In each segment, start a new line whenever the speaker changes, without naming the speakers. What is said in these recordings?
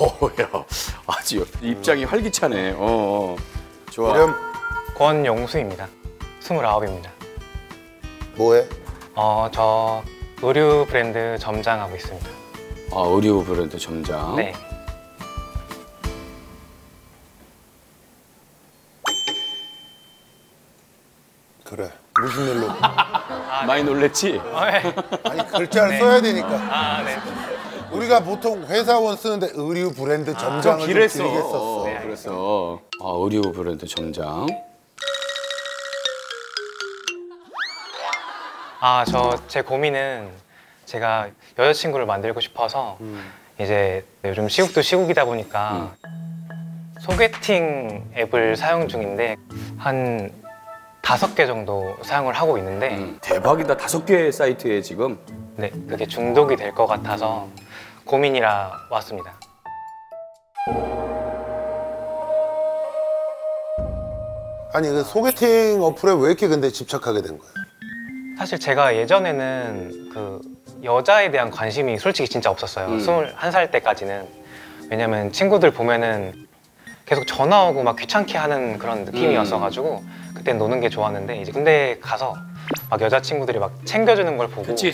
야, 아주 입장이 활기차네. 좋아.
이름
권용수입니다. 29입니다.
뭐해?
저 의류 브랜드 점장하고 있습니다.
아, 의류 브랜드 점장.
네.
그래. 무슨 일로?
많이 놀랬지?
네.
아니 글자를
네.
써야 되니까.
아, 네.
우리가 보통 회사원 쓰는데 의류 브랜드 점장을 좀
길했어.
길겠었어.
네,
그래서 의류 브랜드 점장.
제 고민은 제가 여자친구를 만들고 싶어서 이제 요즘 시국도 시국이다 보니까 소개팅 앱을 사용 중인데 한 5개 정도 사용을 하고 있는데
대박이다. 5개 사이트에 지금.
네, 그게 중독이 될 것 같아서 고민이라 왔습니다.
아니 그 소개팅 어플에 왜 이렇게 근데 집착하게 된 거야?
사실 제가 예전에는 그 여자에 대한 관심이 솔직히 진짜 없었어요. 21살 때까지는. 왜냐면 친구들 보면은 계속 전화 오고 막 귀찮게 하는 그런 느낌이었어가지고 그땐 노는 게 좋았는데 이제 군대 가서 막 여자친구들이 막 챙겨주는 걸 보고
그치.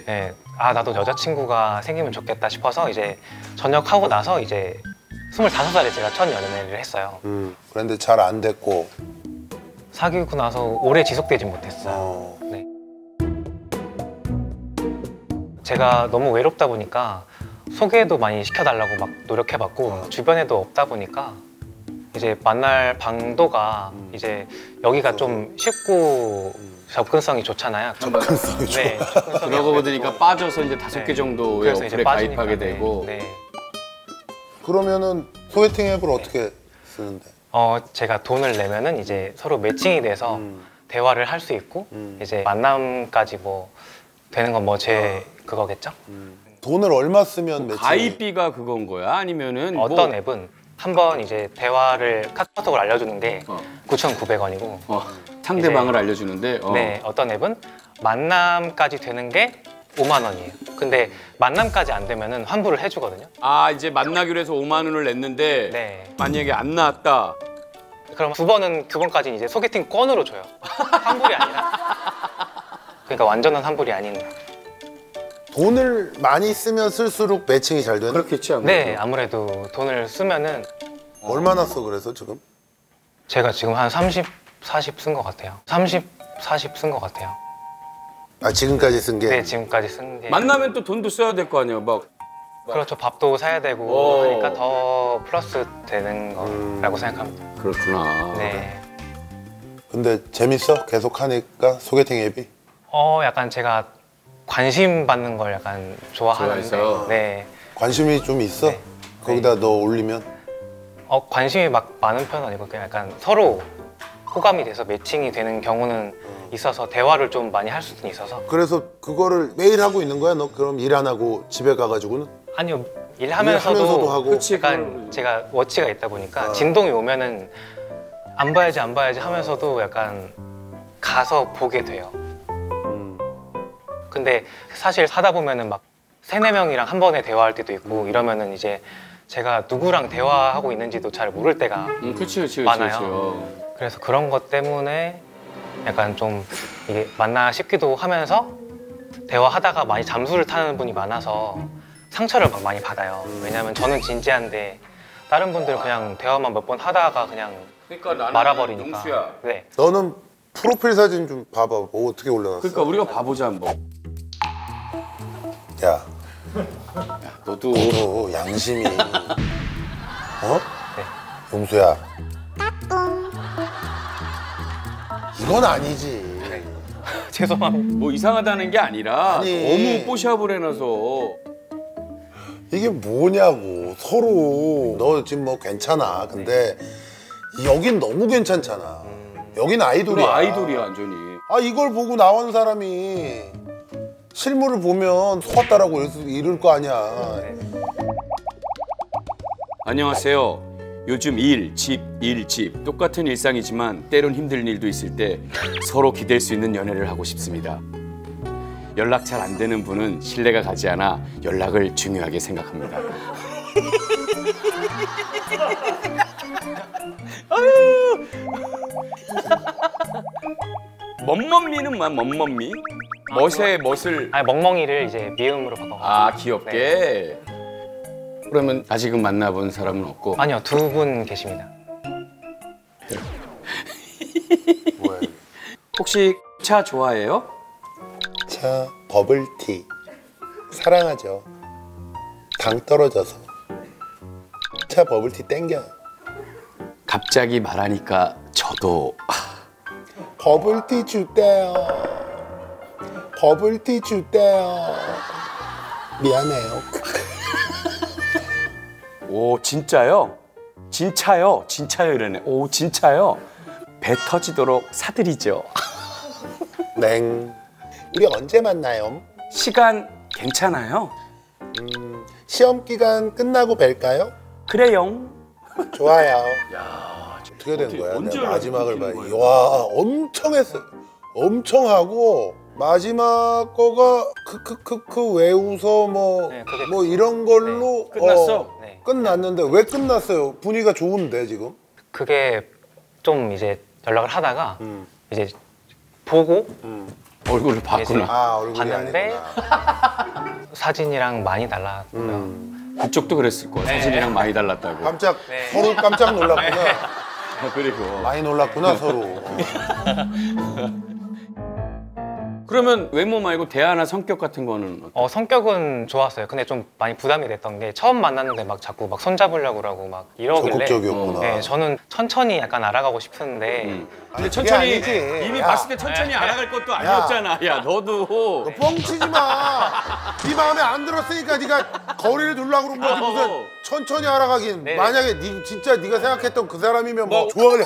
네, 나도 여자친구가 생기면 좋겠다 싶어서 이제 전역하고 나서 이제 25살에 제가 첫 연애를 했어요.
그런데 잘 안 됐고.
사귀고 나서 오래 지속되지 못했어요. 네. 제가 너무 외롭다 보니까 소개도 많이 시켜달라고 막 노력해봤고 주변에도 없다 보니까 이제 만날 방도가 이제 여기가 좀 쉽고 접근성이 좋잖아요.
접근성이 좋아.
네, 접근성이
그러고
아무래도
보니까
좀-
빠져서 이제 5개 정도의
그래서 이제
어플에
빠지니까,
가입하게
네,
되고.
네.
그러면은 소개팅 앱을 어떻게 쓰는데?
제가 돈을 내면은 이제 서로 매칭이 돼서 대화를 할 수 있고 이제 만남까지 뭐 되는 건 뭐 제 그거겠죠?
돈을 얼마 쓰면 매칭?
가입비가 그건 거야? 아니면은
어떤
뭐,
앱은 한번 이제 대화를 카톡으로 알려주는 게 9,900원이고
상대방을 알려주는데
네, 어떤 앱은 만남까지 되는 게 5만 원이에요. 근데 만남까지 안 되면은 환불을 해주거든요.
이제 만나기로 해서 5만 원을 냈는데
네.
만약에 안 나왔다.
그럼 9번까지는 이제 소개팅 건으로 줘요. 환불이 아니라. 그러니까 완전한 환불이 아닌.
돈을 많이 쓰면 쓸수록 매칭이 잘 되나?
그렇겠지 아무래도.
네, 아무래도 돈을 쓰면은
얼마나 써 그래서 지금?
제가 지금 한 30, 40 쓴 것 같아요. 30, 40 쓴 것 같아요.
지금까지 쓴 게?
네, 지금까지 쓴 게.
만나면 또 돈도 써야 될 거 아니야. 막
그렇죠. 밥도 사야 되고 하니까 더 플러스 되는 거라고 생각합니다.
그렇구나.
네.
근데 재밌어? 계속 하니까 소개팅 앱이?
약간 제가 관심 받는 걸 약간 좋아하는데.
좋아해서?
네.
관심이 좀 있어?
네.
거기다 너 올리면?
관심이 막 많은 편은 아니고 그냥 약간 서로 호감이 돼서 매칭이 되는 경우는 있어서 대화를 좀 많이 할 수는 있어서.
그래서 그거를 매일 하고 있는 거야? 너 그럼 일 안 하고 집에 가가지고는?
아니요,
일하면서도
일하면서도
하고.
그치,
약간 제가 워치가 있다 보니까 진동이 오면은 안 봐야지 하면서도 약간 가서 보게 돼요. 근데 사실 하다 보면은 막 3-4명이랑 한 번에 대화할 때도 있고 이러면은 이제 제가 누구랑 대화하고 있는지도 잘 모를 때가
그치.
많아요. 그래서 그런 것 때문에 약간 좀 이게 맞나 싶기도 하면서 대화하다가 많이 잠수를 타는 분이 많아서 상처를 막 많이 받아요. 왜냐면 저는 진지한데 다른 분들은 그냥 대화만 몇 번 하다가 그냥
그러니까 나는
말아버리니까.
용수야.
네.
너는 프로필 사진 좀 봐봐. 뭐 어떻게 올려놨어?
그러니까 우리가 봐보자 한번.
야,
너도
너 양심이.
네.
용수야. 이건 아니지.
죄송합니다.
뭐 이상하다는 게 아니라
아니.
너무 뽀샵을 해놔서.
이게 뭐냐고. 서로. 너 지금 뭐 괜찮아. 근데 여긴 너무 괜찮잖아. 여긴 아이돌이야.
그럼 아이돌이야 완전히.
이걸 보고 나온 사람이 실물을 보면 속았다라고 이럴 거 아니야.
안녕하세요. 요즘 일, 집 똑같은 일상이지만 때론 힘든 일도 있을 때 서로 기댈 수 있는 연애를 하고 싶습니다. 연락 잘 안 되는 분은 신뢰가 가지 않아 연락을 중요하게 생각합니다. 멈멈미는 뭐야? 멈멈미? 멋의 멋을
아니 멍멍이를 이제 미음으로 바꿔가지고.
아 귀엽게.
네.
그러면 아직은 만나본 사람은 없고.
아니요, 2분 계십니다.
뭐야?
혹시 차 좋아해요?
차 버블티 사랑하죠. 당 떨어져서 차 버블티 땡겨.
갑자기 말하니까 저도
버블티 줄게요. 버블티 줄게요. 미안해요.
오 진짜요? 진짜요? 진짜요 이러네. 오 진짜요? 배 터지도록 사드리죠.
냉. 우리 언제 만나요?
시간 괜찮아요?
시험 기간 끝나고 뵐까요?
그래요.
좋아요.
야,
어떻게 된 거야?
언제
내가 마지막을 봐.
연락이 끊기는
와, 엄청 했어. 엄청 하고 마지막 거가 크크크크 왜 웃어 뭐
네, 그게
뭐 이런 걸로
끝났어?
네.
끝났는데 왜 끝났어요? 분위기가 좋은데 지금?
그게 좀 이제 연락을 하다가 이제 보고
얼굴을 봤구나.
아 얼굴이
봤는데
아니구나.
사진이랑 많이 달랐고요.
그쪽도 그랬을 거야. 사진이랑 많이 달랐다고.
깜짝
네.
서로 깜짝 놀랐구나.
그리고
많이 놀랐구나 서로.
그러면 외모 말고 대화나 성격 같은 거는
성격은 좋았어요. 근데 좀 많이 부담이 됐던 게 처음 만났는데 막 자꾸 막 손잡으려고 그러고 막 이러길래
적극적이었구나.
네, 저는 천천히 약간 알아가고 싶은데
근데
아니,
천천히
그게 아니지.
이미
야.
봤을 때 천천히 알아갈 것도 아니었잖아. 야 너도
너 뻥치지 마. 네 마음에 안 들었으니까 네가 거리를 두려고 그런 거지 무슨 천천히 알아가긴.
네.
만약에 진짜 네가 생각했던 그 사람이면 뭐
뭐.
좋아하려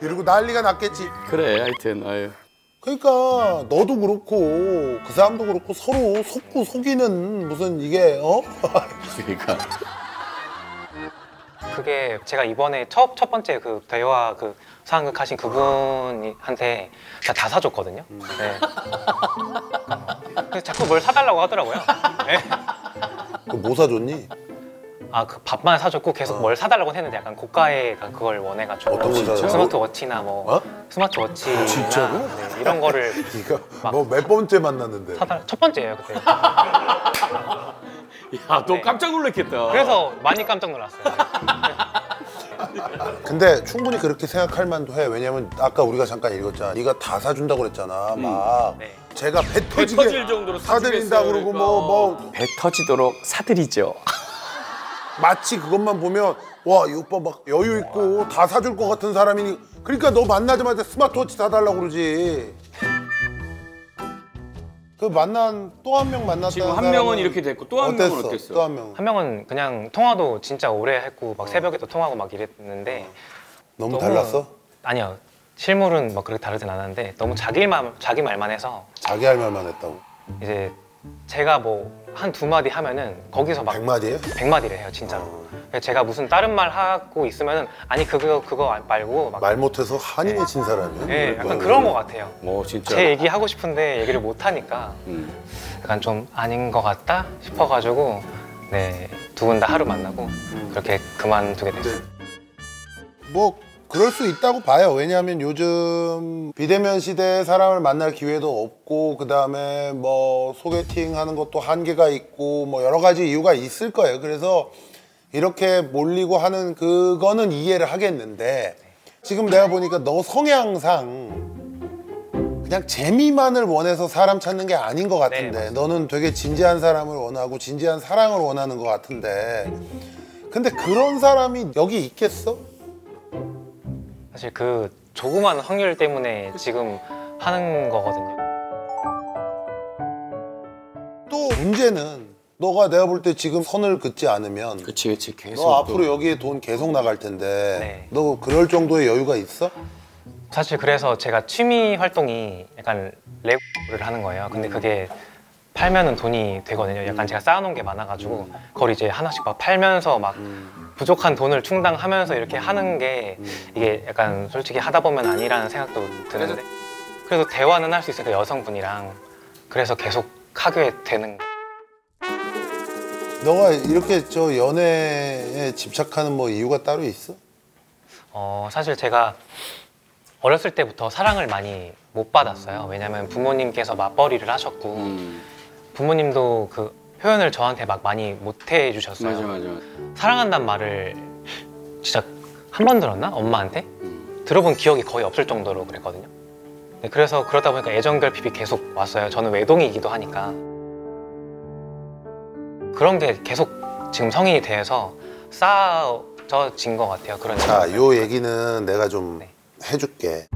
이러고 난리가 났겠지.
그래 하여튼 아유.
그러니까 너도 그렇고 그 사람도 그렇고 서로 속고 속이는 무슨 이게
그러니까
그게 제가 이번에 첫 번째 그 대화 그 상황극 하신 그분한테 제가 다 사줬거든요. 네. 그래서 자꾸 뭘 사달라고 하더라고요. 네.
뭐 사줬니?
아, 그 밥만 사줬고 계속 뭘 사달라고 했는데 약간 고가의 약간 그걸 원해가지고
어떤 걸 사줬어?
스마트워치나 뭐 스마트워치나
진짜로?
네, 이런 거를
네가 뭐 몇 번째 만났는데?
첫 번째예요 그때.
야너
네.
깜짝 놀랐겠다.
그래서 많이 깜짝 놀랐어요.
근데 충분히 그렇게 생각할 만도 해. 왜냐면 아까 우리가 잠깐 읽었잖아. 네가 다 사준다고 그랬잖아. 막
네.
제가 배
배
터지게
터질 정도로
사드린다
사주겠어요,
그러고
그러니까.
뭐
배 터지도록 사드리죠.
마치 그것만 보면 와 이 오빠 막 여유 있고 다 사줄 것 같은 사람이니 그러니까 너 만나자마자 스마트워치 사달라고 그러지. 그 만난 또 한 명 만났다는
지금 한 명은
사람은
이렇게 됐고 또 한 명은 어땠어?
또 한 명
한 명은 그냥 통화도 진짜 오래 했고 막 새벽에도 통화하고 막 이랬는데
너무 달랐어?
아니요, 실물은 막 그렇게 다르진 않았는데 너무 자기 말만 해서
자기 할 말만 했다고.
이제 제가 뭐 한 두 마디 하면은 거기서 막
100마디에?
100마디를 해요 진짜로. 그래서 제가 무슨 다른 말 하고 있으면은 아니 그거 말고 막
말 못해서 한이 맺힌 사람이야?
네, 약간 그런 거 같아요.
오 진짜.
제 얘기 하고 싶은데 얘기를 못 하니까 약간 좀 아닌 것 같다 싶어가지고 네, 두 분 다 하루 만나고 그렇게 그만두게 됐어요.
뭐 그럴 수 있다고 봐요. 왜냐하면 요즘 비대면 시대에 사람을 만날 기회도 없고 그다음에 뭐 소개팅 하는 것도 한계가 있고 뭐 여러 가지 이유가 있을 거예요. 그래서 이렇게 몰리고 하는 그거는 이해를 하겠는데 지금 내가 보니까 너 성향상 그냥 재미만을 원해서 사람 찾는 게 아닌 것 같은데
네,
너는 되게 진지한 사람을 원하고 진지한 사랑을 원하는 것 같은데 근데 그런 사람이 여기 있겠어?
사실 그 조그만 확률 때문에 지금 하는 거거든요.
또 문제는 너가 내가 볼 때 지금 선을 긋지 않으면
그치 계속.
너 앞으로 여기에 돈 계속 나갈 텐데
네.
너 그럴 정도의 여유가 있어?
사실 그래서 제가 취미 활동이 약간 레고를 하는 거예요. 근데 그게 팔면은 돈이 되거든요. 약간 제가 쌓아놓은 게 많아가지고 그걸 이제 하나씩 막 팔면서 막 부족한 돈을 충당하면서 이렇게 하는 게 이게 약간 솔직히 하다 보면 아니라는 생각도 드는데 그래도 대화는 할 수 있으니까 여성분이랑 그래서 계속 하게 되는.
너가 이렇게 저 연애에 집착하는 뭐 이유가 따로 있어?
사실 제가 어렸을 때부터 사랑을 많이 못 받았어요. 왜냐면 부모님께서 맞벌이를 하셨고 부모님도 그 표현을 저한테 막 많이 못 해주셨어요.
맞아.
사랑한다는 말을 진짜 한 번 들었나? 엄마한테? 들어본 기억이 거의 없을 정도로 그랬거든요. 네, 그래서 그러다 보니까 애정결핍이 계속 왔어요. 저는 외동이기도 하니까. 그런 게 계속 지금 성인이 돼서 쌓아진 것 같아요. 그런
자, 요 얘기는 내가 좀
네.
해줄게.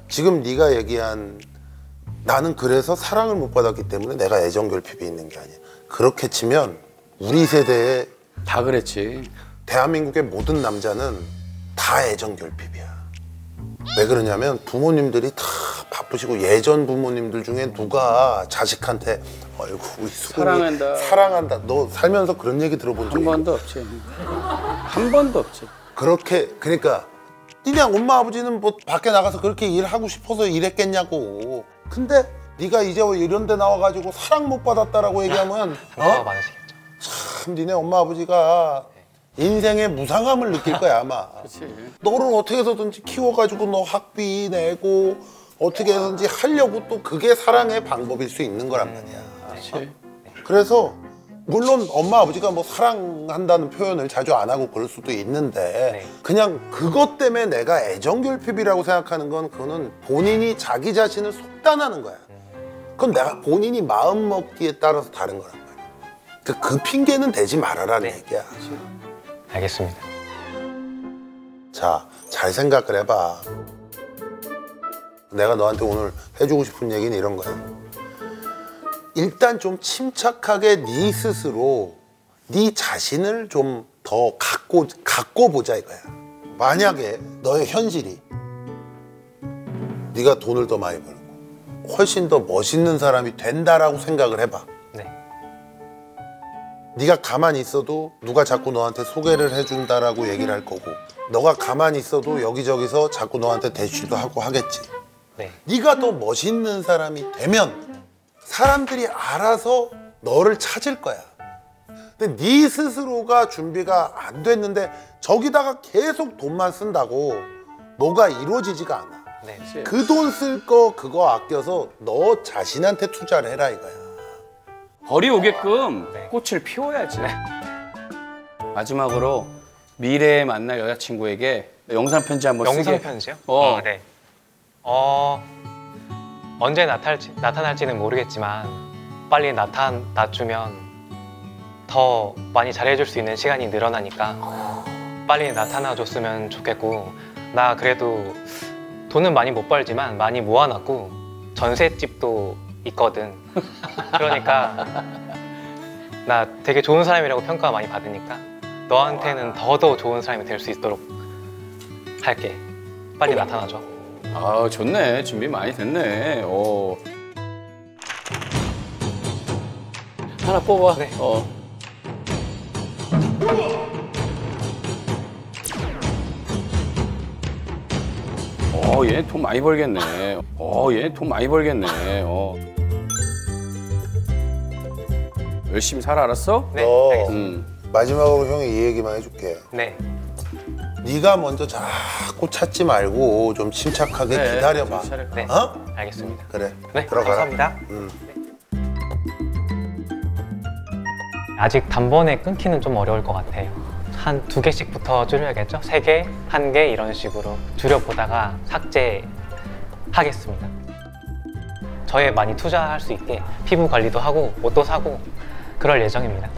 지금 네가 얘기한 나는 그래서 사랑을 못 받았기 때문에 내가 애정결핍이 있는 게 아니야. 그렇게 치면 우리 세대에
다 그랬지.
대한민국의 모든 남자는 다 애정결핍이야. 왜 그러냐면 부모님들이 다 바쁘시고 예전 부모님들 중에 누가 자식한테 어이구 우리 수근이 사랑한다. 너 살면서 그런 얘기 들어본 적
한
있어?
번도 없지. 한 번도 없지.
그렇게 그러니까 니네 엄마 아버지는 뭐 밖에 나가서 그렇게 일하고 싶어서 일했겠냐고. 근데 네가 이제 이런 데 나와가지고 사랑 못 받았다라고 얘기하면
상처가 많으시겠죠.
참 니네 엄마 아버지가 인생의 무상함을 느낄 거야 아마.
그렇지.
너를 어떻게 해서든지 키워가지고 너 학비 내고 어떻게 해서든지 하려고 또 그게 사랑의 방법일 수 있는 거란 말이야.
그렇지.
그래서 물론 엄마 아버지가 뭐 사랑한다는 표현을 자주 안 하고 그럴 수도 있는데
네.
그냥 그것 때문에 내가 애정결핍이라고 생각하는 건 그거는 본인이 자기 자신을 속단하는 거야. 그건 내가 본인이 마음 먹기에 따라서 다른 거란 말이야. 그 핑계는 대지 말아라는
네.
얘기야.
알겠습니다.
자, 잘 생각을 해봐. 내가 너한테 오늘 해주고 싶은 얘기는 이런 거야. 일단 좀 침착하게 네 스스로 네 자신을 좀 더 갖고 보자 이거야. 만약에 너의 현실이 네가 돈을 더 많이 벌고 훨씬 더 멋있는 사람이 된다라고 생각을 해봐.
네.
네가 가만히 있어도 누가 자꾸 너한테 소개를 해준다라고 얘기를 할 거고 너가 가만히 있어도 여기저기서 자꾸 너한테 대쉬도 하고 하겠지.
네.
네가 더 멋있는 사람이 되면 사람들이 알아서 너를 찾을 거야. 근데 네 스스로가 준비가 안 됐는데 저기다가 계속 돈만 쓴다고 뭐가 이루어지지가 않아.
네.
그 돈 쓸 거 그거 아껴서 너 자신한테 투자를 해라 이거야.
벌이 오게끔
네.
꽃을 피워야지. 마지막으로 미래에 만날 여자친구에게 영상 편지 한번 쓰게.
영상 편지요?
네.
언제 나타날지는 모르겠지만 빨리 나타나주면 더 많이 잘해줄 수 있는 시간이 늘어나니까 빨리 나타나줬으면 좋겠고 나 그래도 돈은 많이 못 벌지만 많이 모아놨고 전셋집도 있거든. 그러니까 나 되게 좋은 사람이라고 평가 많이 받으니까 너한테는 더 좋은 사람이 될 수 있도록 할게. 빨리 나타나줘.
아, 좋네. 준비 많이 됐네. 하나 뽑아.
네.
얘 돈 많이 벌겠네. 얘 돈 많이 벌겠네. 열심히 살아, 알았어?
네,
너
알겠습니다.
마지막으로 형이 이 얘기만 해줄게.
네.
네가 먼저 자꾸 찾지 말고 좀 침착하게
그래,
기다려봐.
정신 차려.
네.
어?
알겠습니다.
그래.
네,
들어가라.
감사합니다. 아직 단번에 끊기는 좀 어려울 것 같아요. 한 2개씩부터 줄여야겠죠? 3개, 1개 이런 식으로 줄여보다가 삭제하겠습니다. 저에 많이 투자할 수 있게 피부 관리도 하고 옷도 사고 그럴 예정입니다.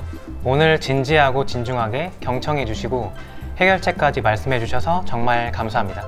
오늘 진지하고 진중하게 경청해 주시고 해결책까지 말씀해 주셔서 정말 감사합니다.